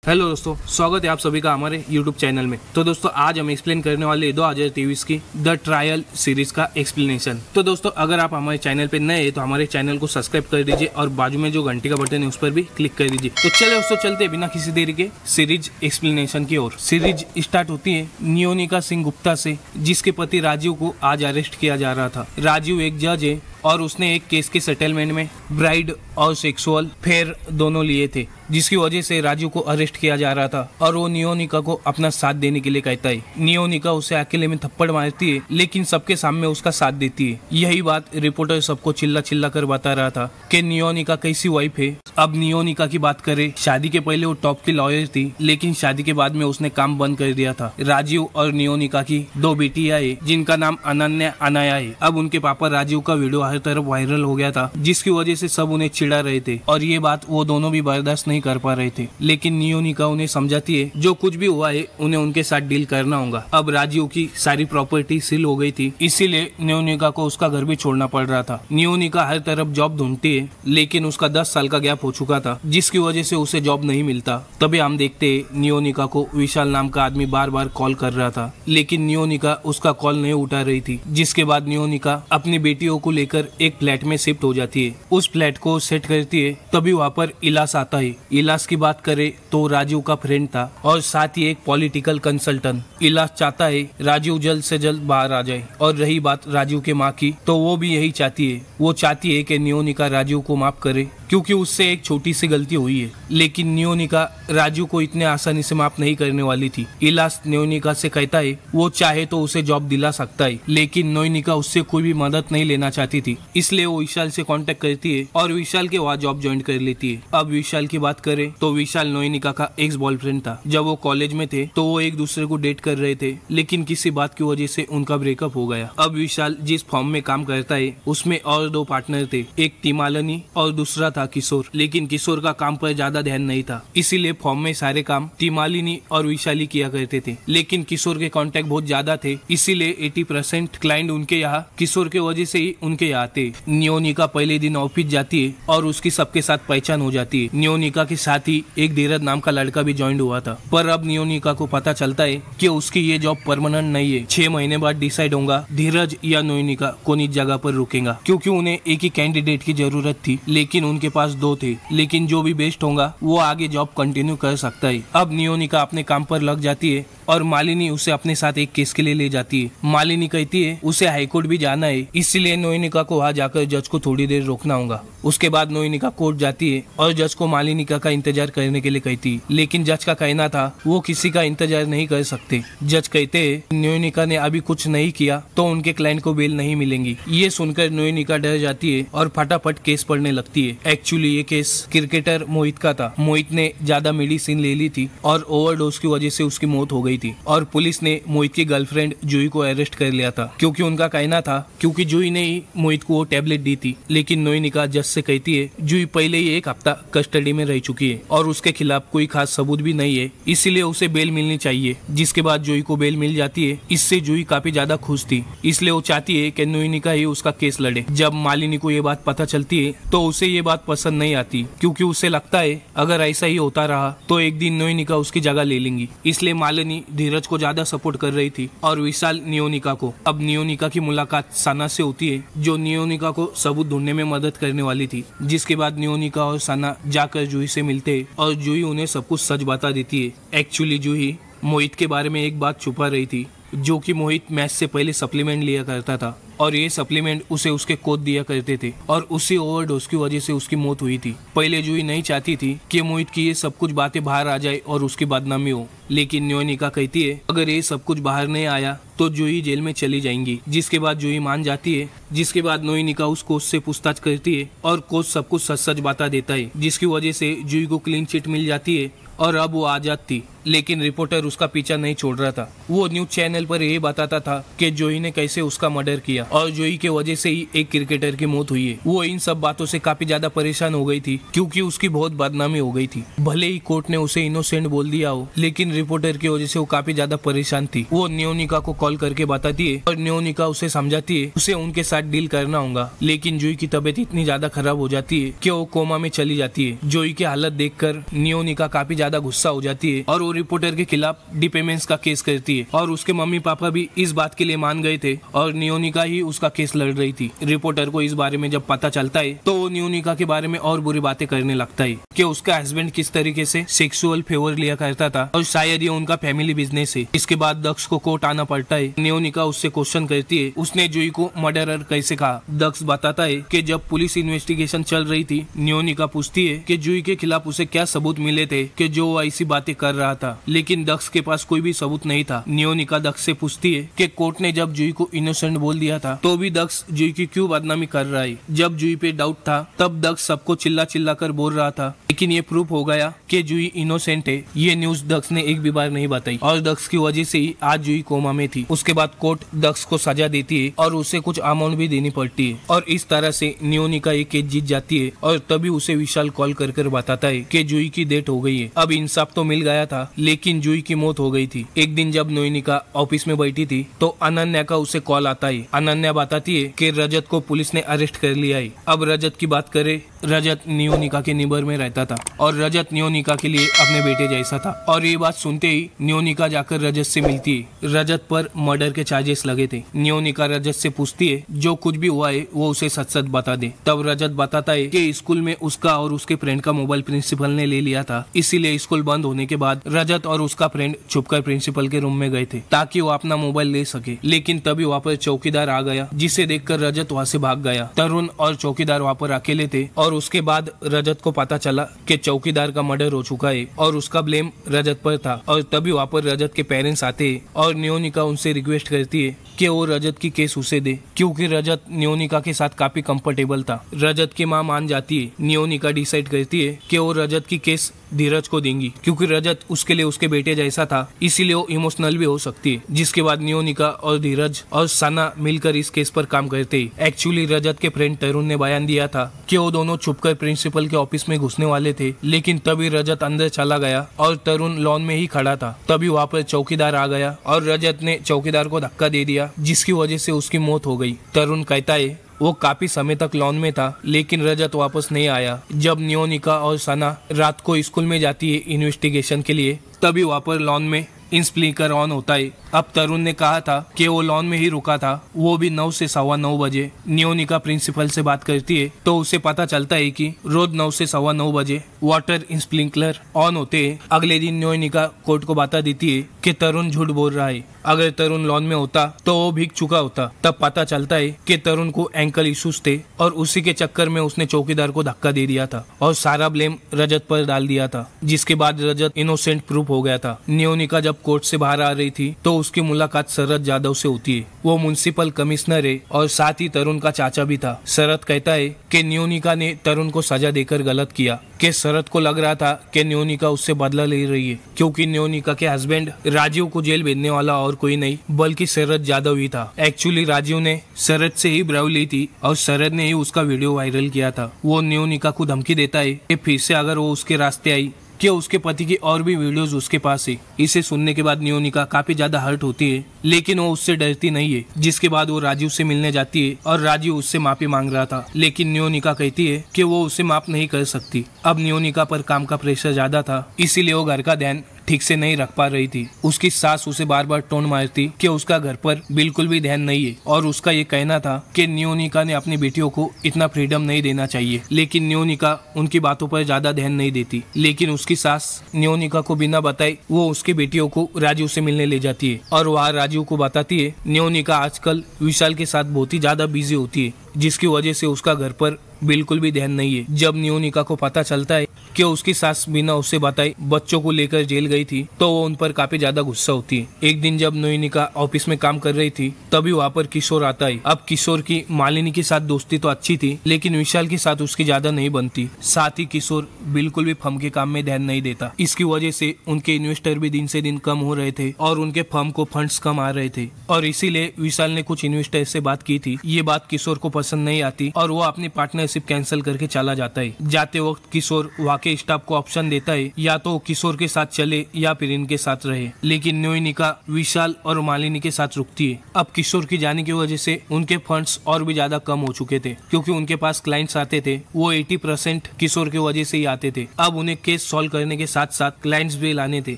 Hello दोस्तों, स्वागत है आप सभी का हमारे YouTube चैनल में। तो दोस्तों आज हम एक्सप्लेन करने वाले 2023 की द ट्रायल सीरीज का एक्सप्लेनेशन। तो दोस्तों अगर आप हमारे चैनल पे नए हैं तो हमारे चैनल को सब्सक्राइब कर दीजिए और बाजू में जो घंटी का बटन है उस पर भी क्लिक कर दीजिए। तो चले दोस्तों चलते बिना किसी देरी के सीरीज एक्सप्लेनेशन की ओर। सीरीज स्टार्ट होती है नियोनिका सिंह गुप्ता से, जिसके पति राजीव को आज अरेस्ट किया जा रहा था। राजीव एक जज है और उसने एक केस के सेटलमेंट में ब्राइड और सेक्सुअल फेयर दोनों लिए थे, जिसकी वजह से राजीव को अरेस्ट किया जा रहा था और वो नियोनिका को अपना साथ देने के लिए कहता है। नियोनिका उसे अकेले में थप्पड़ मारती है लेकिन सबके सामने उसका साथ देती है। यही बात रिपोर्टर सबको चिल्ला चिल्ला कर बता रहा था कि नियोनिका कैसी वाइफ है। अब नियोनिका की बात करें, शादी के पहले वो टॉप की लॉयर थी लेकिन शादी के बाद में उसने काम बंद कर दिया था। राजीव और नियोनिका की दो बेटियां है जिनका नाम अनन्या अनाया है। अब उनके पापा राजीव का वीडियो हर तरफ वायरल हो गया था, जिसकी वजह से सब उन्हें चिढ़ा रहे थे और ये बात वो दोनों भी बर्दाश्त नहीं कर पा रहे थे। लेकिन नियोनिका उन्हें समझाती है जो कुछ भी हुआ है उन्हें उनके साथ डील करना होगा। अब राजीव की सारी प्रॉपर्टी सील हो गई थी, इसीलिए नियोनिका को उसका घर भी छोड़ना पड़ रहा था। नियोनिका हर तरफ जॉब ढूंढती है लेकिन उसका 10 साल का गैप हो चुका था, जिसकी वजह से उसे जॉब नहीं मिलता। तभी हम देखते नियोनिका को विशाल नाम का आदमी बार बार कॉल कर रहा था लेकिन नियोनिका उसका कॉल नहीं उठा रही थी। जिसके बाद नियोनिका अपनी बेटियों को लेकर एक फ्लैट में शिफ्ट हो जाती है। उस फ्लैट को सेट करती है, तभी वहाँ पर इलास आता है। इलास की बात करें तो राजीव का फ्रेंड था और साथ ही एक पॉलिटिकल कंसल्टेंट। इलास चाहता है राजीव जल्द से जल्द बाहर आ जाए। और रही बात राजीव के माँ की, तो वो भी यही चाहती है। वो चाहती है कि नियोनिका राजीव को माफ करे क्योंकि उससे एक छोटी सी गलती हुई है। लेकिन नियोनिका राजीव को इतने आसानी से माफ नहीं करने वाली थी। इलास नियोनिका से कहता है वो चाहे तो उसे जॉब दिला सकता है, लेकिन नियोनिका उससे कोई भी मदद नहीं लेना चाहती थी। इसलिए वो विशाल से कांटेक्ट करती है और विशाल के वहाँ जॉब ज्वाइन कर लेती है। अब विशाल की बात करें तो विशाल नियोनिका का एक्स बॉयफ्रेंड था। जब वो कॉलेज में थे तो वो एक दूसरे को डेट कर रहे थे, लेकिन किसी बात की वजह से उनका ब्रेकअप हो गया। अब विशाल जिस फॉर्म में काम करता है उसमें और दो पार्टनर थे, एक तिमालनी और दूसरा था किशोर। लेकिन किशोर का काम पर ज्यादा ध्यान नहीं था, इसीलिए फॉर्म में सारे काम तिमालिनी और विशाली किया करते थे। लेकिन किशोर के कॉन्टेक्ट बहुत ज्यादा थे, इसीलिए 80% क्लाइंट उनके यहाँ किशोर के वजह से ही उनके यहाँ थे। नियोनिका पहले दिन ऑफिस जाती है और उसकी सबके साथ पहचान हो जाती है। नियोनिका के साथ ही एक धीरज नाम का लड़का भी ज्वाइन हुआ था, पर अब नियोनिका को पता चलता है कि उसकी ये जॉब परमानेंट नहीं है। 6 महीने बाद डिसाइड होगा धीरज या नियोनिका कौन इस जगह पर रुकेगा, क्योंकि उन्हें एक ही कैंडिडेट की जरूरत थी लेकिन उनके पास 2 थे। लेकिन जो भी बेस्ट होगा वो आगे जॉब कंटिन्यू कर सकता है। अब नियोनिका अपने काम पर लग जाती है और मालिनी उसे अपने साथ एक केस के लिए ले जाती है। मालिनी कहती है उसे हाईकोर्ट भी जाना है, इसलिए नियोनिका को वहाँ जाकर जज को थोड़ी देर रोकना होगा। उसके बाद नियोनिका कोर्ट जाती है और जज को मालिनिका का इंतजार करने के लिए कहती है, लेकिन जज का कहना था वो किसी का इंतजार नहीं कर सकते। जज कहते हैं नियोनिका ने अभी कुछ नहीं किया तो उनके क्लाइंट को बेल नहीं मिलेंगी। ये सुनकर नियोनिका डर जाती है और फटाफट केस पढ़ने लगती है। एक्चुअली ये केस क्रिकेटर मोहित का था। मोहित ने ज्यादा मेडिसिन ले ली थी और ओवरडोज की वजह से उसकी मौत हो गई थी और पुलिस ने मोहित की गर्लफ्रेंड जूही को अरेस्ट कर लिया था, क्योंकि उनका कहना था क्योंकि जूही ने ही मोहित को वो टैबलेट दी थी। लेकिन नियोनिका जज से कहती है जूही पहले ही 1 हफ्ता कस्टडी में रह चुकी है और उसके खिलाफ कोई खास सबूत भी नहीं है, इसीलिए उसे बेल मिलनी चाहिए। जिसके बाद जूही को बेल मिल जाती है। इससे जूही काफी ज्यादा खुश थी, इसलिए वो चाहती है कि नियोनिका ही उसका केस लड़े। जब मालिनी को ये बात पता चलती है तो उसे ये बात पसंद नहीं आती, क्योंकि उसे लगता है अगर ऐसा ही होता रहा तो एक दिन नियोनिका उसकी जगह ले लेंगी। इसलिए मालिनी धीरज को ज्यादा सपोर्ट कर रही थी और विशाल नियोनिका को। अब नियोनिका की मुलाकात सना से होती है, जो नियोनिका को सबूत ढूंढने में मदद करने वाली थी। जिसके बाद नियोनिका और सना जाकर जूही से मिलते हैं और जूही उन्हें सब कुछ सच बता देती है। एक्चुअली जूही मोहित के बारे में एक बात छुपा रही थी, जो कि मोहित मैच से पहले सप्लीमेंट लिया करता था और ये सप्लीमेंट उसे उसके कोच दिया करते थे और उसी ओवरडोज की वजह से उसकी मौत हुई थी। पहले जूही नहीं चाहती थी कि मोहित की ये सब कुछ बातें बाहर आ जाए और उसकी बदनामी हो, लेकिन नियोनिका कहती है अगर ये सब कुछ बाहर नहीं आया तो जूही जेल में चली जाएंगी। जिसके बाद जूही मान जाती है। जिसके बाद नियोनिका उस कोच से पूछताछ करती है और कोच सब कुछ सच सच बता देता है, जिसकी वजह से जूही को क्लीन चिट मिल जाती है और अब वो आजाद थी। लेकिन रिपोर्टर उसका पीछा नहीं छोड़ रहा था। वो न्यूज चैनल पर ये बताता था कि जूही ने कैसे उसका मर्डर किया और जूही के वजह से ही एक क्रिकेटर की मौत हुई है। वो इन सब बातों से काफी ज्यादा परेशान हो गई थी, क्योंकि उसकी बहुत बदनामी हो गई थी। भले ही कोर्ट ने उसे इनोसेंट बोल दिया हो, लेकिन रिपोर्टर की वजह से वो काफी ज्यादा परेशान थी। वो नियोनिका को कॉल करके बताती है और नियोनिका उसे समझाती है उसे उनके साथ डील करना होगा। लेकिन जूही की तबीयत इतनी ज्यादा खराब हो जाती है कि वो कोमा में चली जाती है। जूही की हालत देखकर नियोनिका काफी ज्यादा ज्यादा गुस्सा हो जाती है और वो रिपोर्टर के खिलाफ डिफेमेंस का केस करती है और उसके मम्मी पापा भी इस बात के लिए मान गए थे और नियोनिका ही उसका केस लड़ रही थी। रिपोर्टर को इस बारे में जब पता चलता है तो वो नियोनिका के बारे में और बुरी बातें करने लगता है कि उसका हस्बैंड किस तरीके से सेक्सुअल फेवर लिया करता था और शायद ये उनका फैमिली बिजनेस है। इसके बाद दक्ष को कोर्ट आना पड़ता है। नियोनिका उससे क्वेश्चन करती है उसने जूही को मर्डरर कैसे कहा। दक्ष बताता है कि जब पुलिस इन्वेस्टिगेशन चल रही थी नियोनिका पूछती है कि जूही के खिलाफ उसे क्या सबूत मिले थे कि जो वो ऐसी बातें कर रहा था, लेकिन दक्ष के पास कोई भी सबूत नहीं था। नियोनिका दक्ष से पूछती है कि कोर्ट ने जब जूही को इनोसेंट बोल दिया था तो भी दक्ष जूही की क्यों बदनामी कर रहा है। जब जूही पे डाउट था तब दक्ष सबको चिल्ला चिल्ला कर बोल रहा था, लेकिन ये प्रूफ हो गया कि जूही इनोसेंट है। ये न्यूज दक्ष ने एक भी बार नहीं बताई और दक्ष की वजह से ही आज जूही कोमा में थी। उसके बाद कोर्ट दक्ष को सजा देती है और उसे कुछ अमाउंट भी देनी पड़ती है और इस तरह से नियोनिका एक केस जीत जाती है और तभी उसे विशाल कॉल कर बताता है कि जूही की डेथ हो गई है। अब इंसाफ तो मिल गया था लेकिन जूही की मौत हो गई थी। एक दिन जब नियोनिका ऑफिस में बैठी थी तो अनन्या का उसे कॉल आता है। अनन्या बताती है कि रजत को पुलिस ने अरेस्ट कर लिया है। अब रजत की बात करें, रजत नियोनिका के निबर में रहता था और रजत नियोनिका के लिए अपने बेटे जैसा था और ये बात सुनते ही नियोनिका जाकर रजत से मिलती है। रजत पर मर्डर के चार्जेस लगे थे। नियोनिका रजत से पूछती है जो कुछ भी हुआ है वो उसे सच सच बता दे। तब रजत बताता है कि स्कूल में उसका और उसके फ्रेंड का मोबाइल प्रिंसिपल ने ले लिया था, इसीलिए स्कूल बंद होने के बाद रजत और उसका फ्रेंड छुपकर प्रिंसिपल के रूम में गए थे ताकि वो अपना मोबाइल ले सके। लेकिन तभी वहाँ पर चौकीदार आ गया जिसे देखकर रजत वहाँ से भाग गया। तरुण और चौकीदार वहाँ पर अकेले थे और उसके बाद रजत को पता चला कि चौकीदार का मर्डर हो चुका है और उसका ब्लेम रजत पर था। और तभी वहाँ पर रजत के पेरेंट्स आते हैं और नियोनिका उनसे रिक्वेस्ट करती है कि वो रजत की केस उसे दे क्योंकि रजत नियोनिका के साथ काफी कंफर्टेबल था। रजत की माँ मान जाती है। नियोनिका डिसाइड करती है कि वो रजत की केस धीरज को देंगी क्योंकि रजत उसके लिए उसके बेटे जैसा था, इसीलिए वो इमोशनल भी हो सकती है। जिसके बाद नियोनिका और धीरज और सना मिलकर इस केस पर काम करते हैं। एक्चुअली रजत के फ्रेंड तरुण ने बयान दिया था कि वो दोनों छुपकर प्रिंसिपल के ऑफिस में घुसने वाले थे, लेकिन तभी रजत अंदर चला गया और तरुण लॉन में ही खड़ा था। तभी वहाँ पर चौकीदार आ गया और रजत ने चौकीदार को धक्का दे दिया जिसकी वजह से उसकी मौत हो गई। तरुण कहता है वो काफी समय तक लॉन में था लेकिन रजत वापस नहीं आया। जब नियोनिका और सना रात को स्कूल में जाती है इन्वेस्टिगेशन के लिए तभी वहाँ पर लॉन में स्पीकर ऑन होता है। अब तरुण ने कहा था कि वो लॉन में ही रुका था, वो भी 9 से 9:15 बजे। नियोनिका प्रिंसिपल से बात करती है तो उसे पता चलता है कि रोज 9 से 9:15 बजे वाटर स्प्रिंकलर ऑन होते हैं। अगले दिन नियोनिका कोर्ट को बता देती है कि तरुण झूठ बोल रहा है। अगर तरुण लॉन में होता तो वो भीग चुका होता। तब पता चलता है कि तरुण को एंकल इश्यूज थे और उसी के चक्कर में उसने चौकीदार को धक्का दे दिया था और सारा ब्लेम रजत पर डाल दिया था, जिसके बाद रजत इनोसेंट प्रूफ हो गया था। नियोनिका जब कोर्ट से बाहर आ रही थी तो उसकी मुलाकात शरद यादव से होती है। वो म्युनिसिपल कमिश्नर है और साथ ही तरुण का चाचा भी था। शरद कहता है कि नियोनिका ने तरुण को सजा देकर गलत किया, कि शरद को लग रहा था कि नियोनिका उससे बदला ले रही है क्योंकि नियोनिका के हस्बैंड राजीव को जेल भेजने वाला और कोई नहीं बल्कि शरद यादव ही था। एक्चुअली राजीव ने शरद से ही ब्राउ ली थी और शरद ने ही उसका वीडियो वायरल किया था। वो नियोनिका को धमकी देता है कि फिर से अगर वो उसके रास्ते आई कि उसके पति की और भी वीडियोस उसके पास है। इसे सुनने के बाद नियोनिका काफी ज्यादा हर्ट होती है लेकिन वो उससे डरती नहीं है। जिसके बाद वो राजीव से मिलने जाती है और राजीव उससे माफी मांग रहा था लेकिन नियोनिका कहती है कि वो उसे माफ नहीं कर सकती। अब नियोनिका पर काम का प्रेशर ज्यादा था इसीलिए वो घर का ध्यान ठीक से नहीं रख पा रही थी। उसकी सास उसे बार बार टोन मारती कि उसका घर पर बिल्कुल भी ध्यान नहीं है और उसका ये कहना था कि नियोनिका ने अपनी बेटियों को इतना फ्रीडम नहीं देना चाहिए, लेकिन नियोनिका उनकी बातों पर ज्यादा ध्यान नहीं देती। लेकिन उसकी सास नियोनिका को बिना बताए वो उसकी बेटियों को राजीव से मिलने ले जाती है और वहाँ राजीव को बताती है नियोनिका आजकल विशाल के साथ बहुत ही ज्यादा बिजी होती है जिसकी वजह से उसका घर पर बिल्कुल भी ध्यान नहीं है। जब नियोनिका को पता चलता है कि उसकी सास बिना उससे बताए बच्चों को लेकर जेल गई थी तो वो उन पर काफी ज्यादा गुस्सा होती है। एक दिन जब नियोनिका ऑफिस में काम कर रही थी तभी वहाँ पर किशोर आता है। अब किशोर की मालिनी के साथ दोस्ती तो अच्छी थी लेकिन विशाल के साथ उसकी ज्यादा नहीं बनती। साथ ही किशोर बिल्कुल भी फर्म के काम में ध्यान नहीं देता। इसकी वजह से उनके इन्वेस्टर भी दिन से दिन कम हो रहे थे और उनके फर्म को फंड्स कम आ रहे थे और इसीलिए विशाल ने कुछ इन्वेस्टर से बात की थी। ये बात किशोर को पसंद नहीं आती और वो अपनी पार्टनरशिप कैंसिल करके चला जाता है। जाते वक्त किशोर वहाँ वहाँ के स्टाफ को ऑप्शन देता है या तो किशोर के साथ चले या फिर इनके साथ रहे, लेकिन न्योनिका विशाल और मालिनी के साथ रुकती है। अब किशोर की जाने की वजह से उनके फंड्स और भी ज्यादा कम हो चुके थे, क्योंकि उनके पास क्लाइंट्स आते थे वो 80% किशोर की वजह से ही आते थे। अब उन्हें केस सॉल्व करने के साथ साथ क्लाइंट्स भी लाने थे।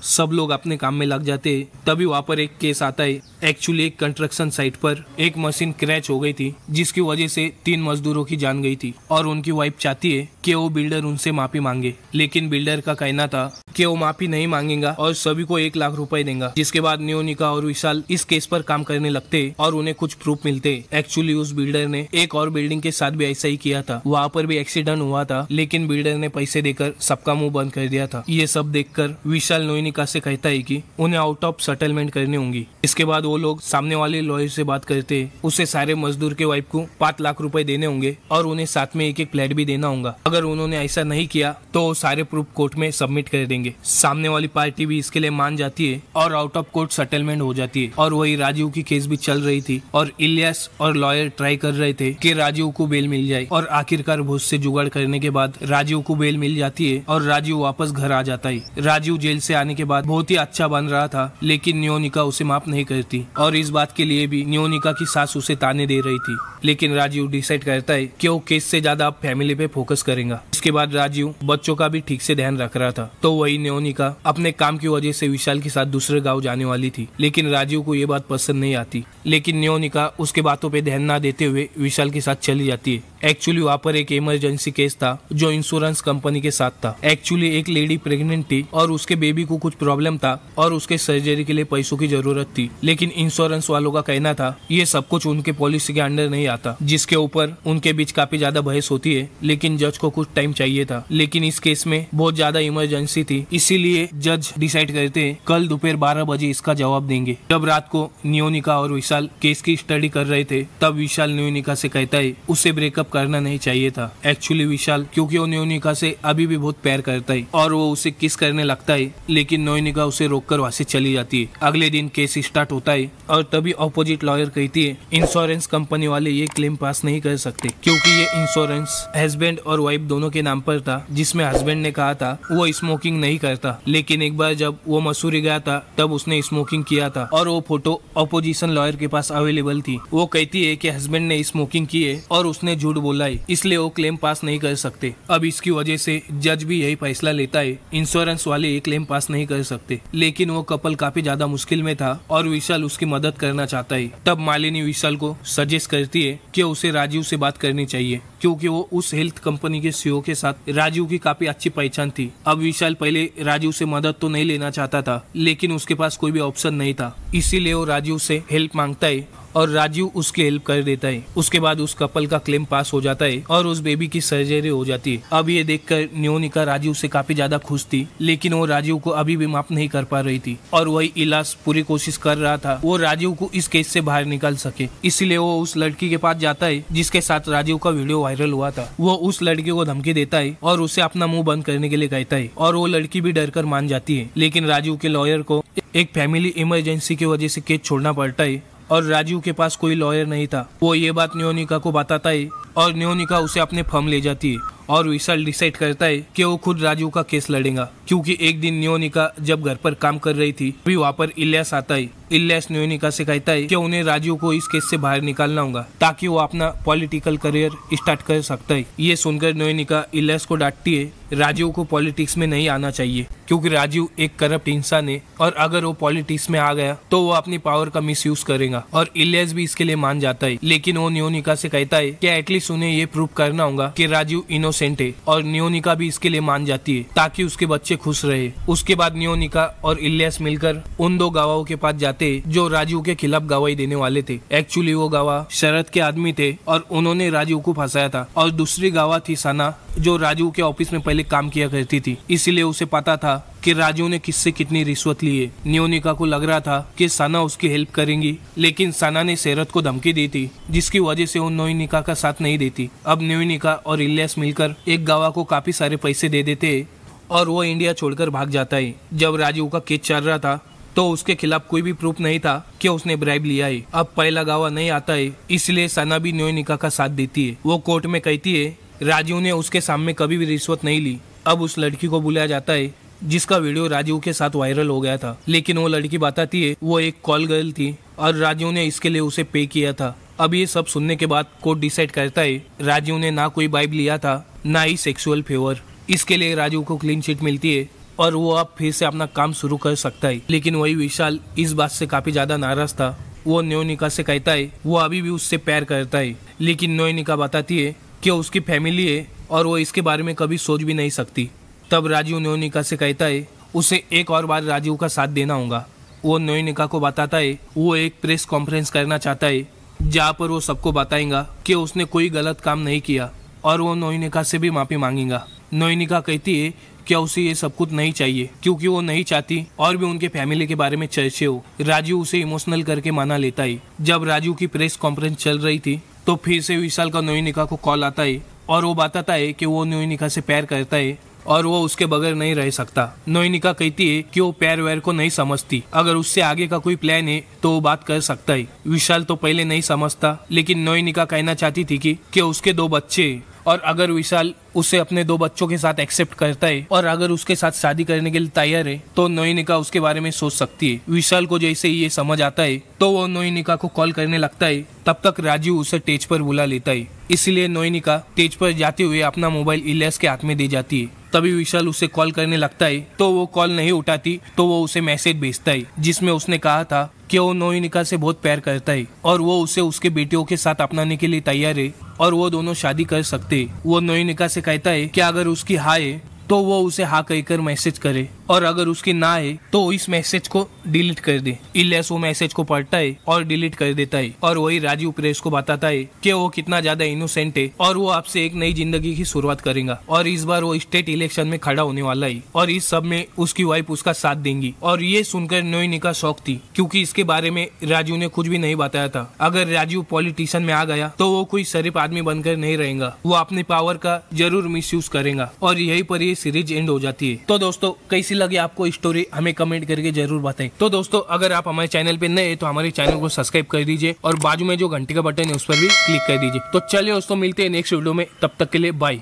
सब लोग अपने काम में लग जाते हैं। तभी वहाँ पर एक केस आता है। एक्चुअली एक कंस्ट्रक्शन साइट पर एक मशीन क्रैच हो गई थी, जिसकी वजह से 3 मजदूरों की जान गई थी और उनकी वाइफ चाहती है कि वो बिल्डर उनसे माफी मांगे, लेकिन बिल्डर का कहना था कि वो माफी नहीं मांगेगा और सभी को 1 लाख रुपए देगा। जिसके बाद न्योनिका और विशाल इस केस पर काम करने लगते और उन्हें कुछ प्रूफ मिलते। एक्चुअली उस बिल्डर ने एक और बिल्डिंग के साथ भी ऐसा ही किया था। वहाँ पर भी एक्सीडेंट हुआ था, लेकिन बिल्डर ने पैसे देकर सबका मुंह बंद कर दिया था। ये सब देखकर विशाल न्योनिका से कहता है कि उन्हें आउट ऑफ सेटलमेंट करनी होंगी। इसके बाद वो लोग सामने वाले लॉयर से बात करते। उसे सारे मजदूर के वाइफ को 5 लाख रुपए देने होंगे और उन्हें साथ में एक फ्लैट भी देना होगा। अगर उन्होंने ऐसा नहीं किया तो सारे प्रूफ कोर्ट में सबमिट कर देंगे। सामने वाली पार्टी भी इसके लिए मान जाती है और आउट ऑफ कोर्ट सेटलमेंट हो जाती है। और वही राजीव की केस भी चल रही थी और इलियास और लॉयर ट्राई कर रहे थे कि राजीव को बेल मिल जाए और आखिरकार बहुत से जुगाड़ करने के बाद राजीव को बेल मिल जाती है और राजीव वापस घर आ जाता है। राजीव जेल से आने के बाद बहुत ही अच्छा बन रहा था, लेकिन न्योनिका उसे माफ नहीं करती और इस बात के लिए भी न्योनिका की सास उसे ताने दे रही थी। लेकिन राजीव डिसाइड करता है कि वो केस से ज्यादा अब फैमिली पे फोकस करेगा। इसके बाद राजीव बच्चों का भी ठीक से ध्यान रख रहा था। तो वही न्योनिका अपने काम की वजह से विशाल के साथ दूसरे गांव जाने वाली थी, लेकिन राजीव को ये बात पसंद नहीं आती। लेकिन न्योनिका उसके बातों पे ध्यान ना देते हुए विशाल के साथ चली जाती है। एक्चुअली वहाँ पर एक इमरजेंसी केस था जो इंश्योरेंस कंपनी के साथ था। एक्चुअली एक लेडी प्रेग्नेंट थी और उसके बेबी को कुछ प्रॉब्लम था और उसके सर्जरी के लिए पैसों की जरूरत थी, लेकिन इंश्योरेंस वालों का कहना था ये सब कुछ उनके पॉलिसी के अंडर नहीं आता, जिसके ऊपर उनके बीच काफी ज्यादा बहस होती है। लेकिन जज को कुछ टाइम चाहिए था, लेकिन इस केस में बहुत ज्यादा इमरजेंसी थी, इसीलिए जज डिसाइड करते हैं कल दोपहर 12 बजे इसका जवाब देंगे। जब रात को न्योनिका और विशाल केस की स्टडी कर रहे थे, तब विशाल न्योनिका से कहता है उसे ब्रेकअप करना नहीं चाहिए था। एक्चुअली विशाल क्योंकि वो न्योनिका से अभी भी बहुत प्यार करता है और वो उसे किस करने लगता है, लेकिन न्योनिका उसे रोककर वहाँ से चली जाती है। अगले दिन केस स्टार्ट होता है और तभी ऑपोजिट लॉयर कहती है इंश्योरेंस कंपनी वाले ये क्लेम पास नहीं कर सकते, क्योंकि ये इंश्योरेंस हस्बैंड और वाइफ दोनों के नाम पर था, जिसमें हस्बैंड ने कहा था वो स्मोकिंग नहीं करता, लेकिन एक बार जब वो मसूरी गया था तब उसने स्मोकिंग किया था और वो फोटो ऑपोजिशन लॉयर के पास अवेलेबल थी। वो कहती है कि हस्बैंड ने स्मोकिंग की है और उसने झूठ बोला है, इसलिए वो क्लेम पास नहीं कर सकते। अब इसकी वजह से जज भी यही फैसला लेता है इंश्योरेंस वाले ये क्लेम पास नहीं कर सकते। लेकिन वो कपल काफी ज्यादा मुश्किल में था और विशाल उसकी मदद करना चाहता है। तब मालिनी विशाल को सजेस्ट करती है कि उसे राजीव से बात करनी चाहिए, क्योंकि वो उस हेल्थ कंपनी के सीईओ के साथ राजीव की काफी अच्छी पहचान थी। अब विशाल पहले राजीव से मदद तो नहीं लेना चाहता था, लेकिन उसके पास कोई भी ऑप्शन नहीं था, इसीलिए वो राजीव से हेल्प मांगता है और राजीव उसकी हेल्प कर देता है। उसके बाद उस कपल का क्लेम पास हो जाता है और उस बेबी की सर्जरी हो जाती है। अब ये देखकर न्योनिका राजीव से काफी ज्यादा खुश थी, लेकिन वो राजीव को अभी भी माफ नहीं कर पा रही थी और वही इलाज पूरी कोशिश कर रहा था वो राजीव को इस केस से बाहर निकाल सके। इसलिए वो उस लड़की के पास जाता है जिसके साथ राजीव का वीडियो वायरल हुआ था। वो उस लड़की को धमकी देता है और उसे अपना मुंह बंद करने के लिए कहता है और वो लड़की भी डरकर मान जाती है। लेकिन राजीव के लॉयर को एक फैमिली इमरजेंसी की वजह से केस छोड़ना पड़ता है और राजीव के पास कोई लॉयर नहीं था। वो ये बात न्योनिका को बताता है और न्योनिका उसे अपने फर्म ले जाती है और विशाल डिसाइड करता है कि वो खुद राजीव का केस लड़ेगा, क्योंकि एक दिन न्योनिका जब घर पर काम कर रही थी भी वहाँ पर इलियास आता है। इलियास न्योनिका से कहता है कि उन्हें राजीव को इस केस से बाहर निकालना होगा ताकि वो अपना पॉलिटिकल करियर स्टार्ट कर सकता है। ये सुनकर न्योनिका इलियास को डांटती है राजीव को पॉलिटिक्स में नहीं आना चाहिए, क्योंकि राजीव एक करप्ट इंसान है और अगर वो पॉलिटिक्स में आ गया तो वो अपनी पावर का मिसयूज करेगा। और इलियास भी इसके लिए मान जाता है, लेकिन वो न्योनिका से कहता है कि एटलीस्ट उन्हें ये प्रूव करना होगा कि राजीव इनोसेंट है और न्योनिका भी इसके लिए मान जाती है ताकि उसके बच्चे खुश रहे। उसके बाद न्योनिका और इलियास मिलकर उन 2 गवाहों के पास जाते जो राजीव के खिलाफ गवाही देने वाले थे। एक्चुअली वो गवाह शरद के आदमी थे और उन्होंने राजीव को फंसाया था और दूसरी गवाह थी सना, जो राजीव के ऑफिस में पहले काम किया करती थी, इसीलिए उसे पता था कि राजीव ने किससे कितनी रिश्वत ली है। न्योनिका को लग रहा था कि सना उसकी हेल्प करेंगी, लेकिन सना ने शरद को धमकी दी थी, जिसकी वजह से वो न्योनिका का साथ नहीं देती। अब न्योनिका और इलियास मिलकर एक गवाह को काफी सारे पैसे दे देते और वो इंडिया छोड़कर भाग जाता है। जब राजीव का केस चल रहा था तो उसके खिलाफ कोई भी प्रूफ नहीं था कि उसने ब्राइब लिया है। अब पहला गवाह नहीं आता है, इसलिए सना भी न्योनिका का साथ देती है। वो कोर्ट में कहती है राजीव ने उसके सामने कभी भी रिश्वत नहीं ली, अब उस लड़की को बुलाया जाता है जिसका वीडियो राजीव के साथ वायरल हो गया था। लेकिन वो लड़की बताती है वो एक कॉल गर्ल थी और राजीव ने इसके लिए उसे पे किया था। अब ये सब सुनने के बाद कोर्ट डिसाइड करता है राजीव ने ना कोई ब्राइब लिया था, ना ही सेक्सुअल फेवर। इसके लिए राजीव को क्लीन चिट मिलती है और वो अब फिर से अपना काम शुरू कर सकता है। लेकिन वही विशाल इस बात से काफी ज्यादा नाराज था। वो न्योनिका से कहता है वो अभी भी उससे प्यार करता है, लेकिन न्योनिका बताती है कि उसकी फैमिली है और वो इसके बारे में कभी सोच भी नहीं सकती। तब राजीव न्योनिका से कहता है उसे एक और बार राजीव का साथ देना होगा। वो न्योनिका को बताता है वो एक प्रेस कॉन्फ्रेंस करना चाहता है जहाँ पर वो सबको बताएगा कि उसने कोई गलत काम नहीं किया और वो न्योनिका से भी माफी मांगेगा। न्योनिका कहती है कि उसे ये सब कुछ नहीं चाहिए क्योंकि वो नहीं चाहती और भी उनके फैमिली के बारे में चर्चे हो। राजीव उसे इमोशनल करके माना लेता है। जब राजीव की प्रेस कॉन्फ्रेंस चल रही थी तो फिर से विशाल का न्योनिका को कॉल आता है और वो बताता है कि वो न्योनिका से प्यार करता है और वो उसके बगैर नहीं रह सकता। न्योनिका कहती है कि वो प्यार व्यार को नहीं समझती, अगर उससे आगे का कोई प्लान है तो वो बात कर सकता है। विशाल तो पहले नहीं समझता, लेकिन न्योनिका कहना चाहती थी कि उसके 2 बच्चे और अगर विशाल उसे अपने 2 बच्चों के साथ एक्सेप्ट करता है और अगर उसके साथ शादी करने के लिए तैयार है तो न्योनिका उसके बारे में सोच सकती है। विशाल को जैसे ये समझ आता है तो वो न्योनिका को कॉल करने लगता है। तब तक राजीव उसे स्टेज पर बुला लेता है, इसलिए न्योनिका स्टेज पर जाते हुए अपना मोबाइल इलियास के हाथ में दे जाती है। तभी विशाल उसे कॉल करने लगता है तो वो कॉल नहीं उठाती तो वो उसे मैसेज भेजता है जिसमें उसने कहा था कि वो न्योनिका से बहुत प्यार करता है और वो उसे उसके बेटियों के साथ अपनाने के लिए तैयार है और वो दोनों शादी कर सकते हैं। वो न्योनिका से कहता है कि अगर उसकी हाँ है तो वो उसे हाँ कहकर मैसेज करे और अगर उसकी ना है तो इस मैसेज को डिलीट कर दे। इलियास वो मैसेज को पढ़ता है और डिलीट कर देता है और वही राजीव प्रेस को बताता है कि वो कितना ज्यादा इनोसेंट है और वो आपसे एक नई जिंदगी की शुरुआत करेगा और इस बार वो स्टेट इलेक्शन में खड़ा होने वाला है और इस सब में उसकी वाइफ उसका साथ देंगी। और ये सुनकर न्योनिका शौक थी क्योंकि इसके बारे में राजीव ने कुछ भी नहीं बताया था। अगर राजीव पॉलिटिशियन में आ गया तो वो कोई शरीफ आदमी बनकर नहीं रहेगा, वो अपने पावर का जरूर मिसयूज करेगा और यही पर ये सीरीज एंड हो जाती है। तो दोस्तों कैसी लगी आपको स्टोरी हमें कमेंट करके जरूर बताएं। तो दोस्तों अगर आप हमारे चैनल पे नए हैं तो हमारे चैनल को सब्सक्राइब कर दीजिए और बाजू में जो घंटी का बटन है उस पर भी क्लिक कर दीजिए। तो चलिए दोस्तों मिलते हैं नेक्स्ट वीडियो में, तब तक के लिए बाय।